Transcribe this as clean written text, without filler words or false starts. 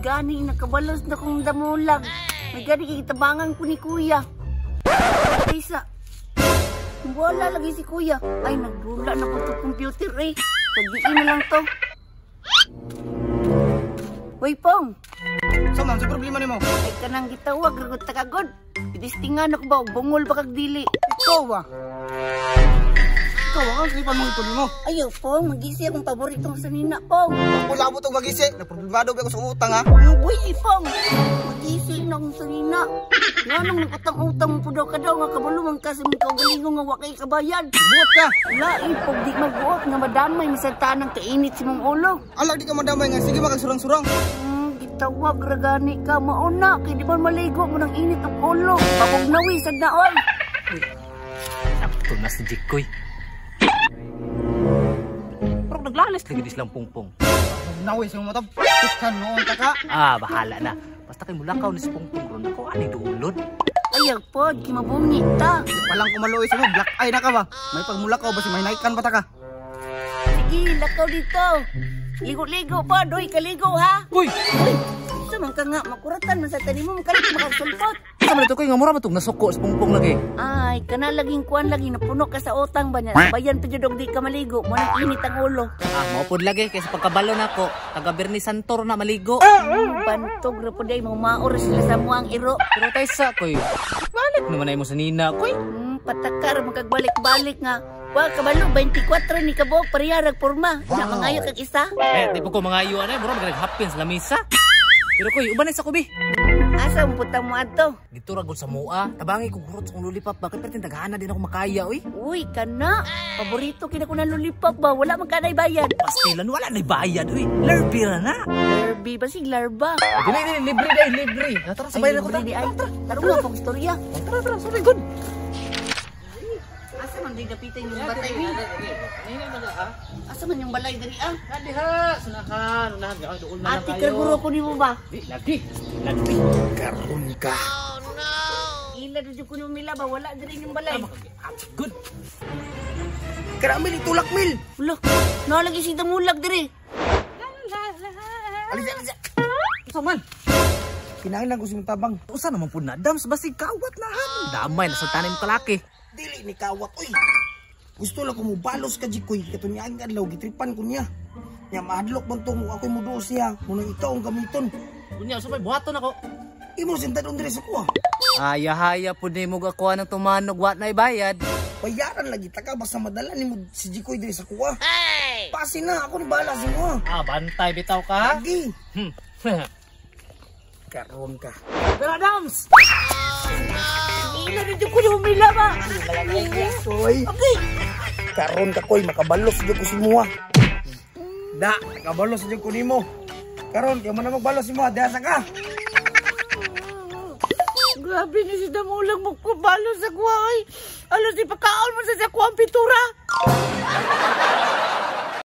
gani nakabalos na kong damulag. May gani kitabangan ko ni kuya. Isa. Wala lagi si kuya. Ay, nagdula na po itong computer eh. Sagiin na lang to. Uy, Pong. Saman, sa problema ni mo? Ay, kanang gitawag, ragot takagod. Idistingan ako ba, bungol ba kagdili? Ikaw ba? Ikaw ang slipan mo ito mo. Ayaw, Pong. Mag-isi akong paboritong sanina, Pong. Wala mo itong magisi. Nagproblemado ba ako sa utang ha? Uy, Pong. Mag-isi na akong sanina. Nga nang nagutang-utang mo po daw ka daw nga kabulungan ka sa mga kaugalingo nga wakay kabayan. Buot ka. Lain, Pong, di magbuot nga madamay misanta ng kainit si mong ulo. Alag di ka madamay nga. Sige makagsurang-surang. Gitawag ragani ka mauna. Kaya di ba maligo mo ng init ang ulo. Papugnawi sa daon. Sakto na si Jikoy. Pero naglalas lagi di silang pungpong. Nawis yung matab. Ikan noon ta ka. Bahala na. Basta kay mulakaw ni si pungpong ron ako ani duulod. Ayaw po, kimabungi ta. Palang kumaluis mo. Black eye na ka ba? May pagmulakaw ba si may naikan ba ta ka? Sige, lakaw dito. Ligo-ligo po, doy, kaligo ha. Uy! Isa man ka nga, makuratan man sa tanim mo, makalit makasulpot. Sama nito koy nga mura matug nasuko sa pungpong lagi. Ay, kana laging kuan lagi, napuno ka sa utang ba niya. Bayan pa judog di ka maligo, mo nang init ang ulo. Maupod lagi kay sa pagkabalo nako, taga Berni Santor na maligo. Bantog na po day, mga maor sila sa muang iro. Pero tayo sa koy. Balik naman ay mo sa nina koy. Patakar, magagbalik-balik nga. Wa kabalo 24 ni kabuok pariyarag porma. Na mangayo kag isa. Di po ko mga ayuan ay mura maghapin sa lamisa. Pero koy, uban sa kubi. Asa mo putang mo adto? Dito ragod sa mua. Tabangi ko gurot sa lulipap. Bakit pertin tagahana din ako makaya oy? Uy, kana. Paborito kina ko na lollipop ba? Wala man kanay bayad. Pastilan wala na bayad oy. Lerby ra na. Lerby ba sig larba? Dili libre day, libre. Tara sabay na ko ta. Tara nga pong istorya. Tara, sabay good. Asa man di dapitan yung batay ni? Asa man yung balay dali ah? Diha, sunahan, unahan gaw doon na Ati kaguro ko nimo ba? Di lagi. Karon ka. Oh no. Ila do ko nimo mila ba wala diri yung balay. Good. Karamil itulak mil. Ulo, na lagi si damulag diri. Alisa. Saman. Kinahanglan ko sa tabang. Usa naman pud na dams basig kawat na han. Damay na sa tanim kalaki. Dili ni kawat oy. Gusto lang ko mo balos ka Jikoy. Kato niya ang adlaw gitripan ko niya. Nya mahadlok man tong ako'y mudo siya. Munang ikaw ang gamiton. Unya sabay buhaton ako. Imo sintad dire sa kuha. Haya pud nimo gakuha ng tumanog wa nay bayad. Bayaran lagi ta ka basta madala nimo si Jikoy dire sa kuha. Pasi na ako ni bahala sa mo. Bantay bitaw ka. Lagi. Karon ka. Pero Adams. Ila do ko nimo mila ba? Soy. Okay. Karon ka koy makabalos jud ko si mo. Da, makabalos jud ko nimo. Karon kay mo na magbalos si mo, diha sa ka. Grabe ni si damulag magpabalo sa kuha ay. Alos di pagkaon mo sa kuha ang pintura.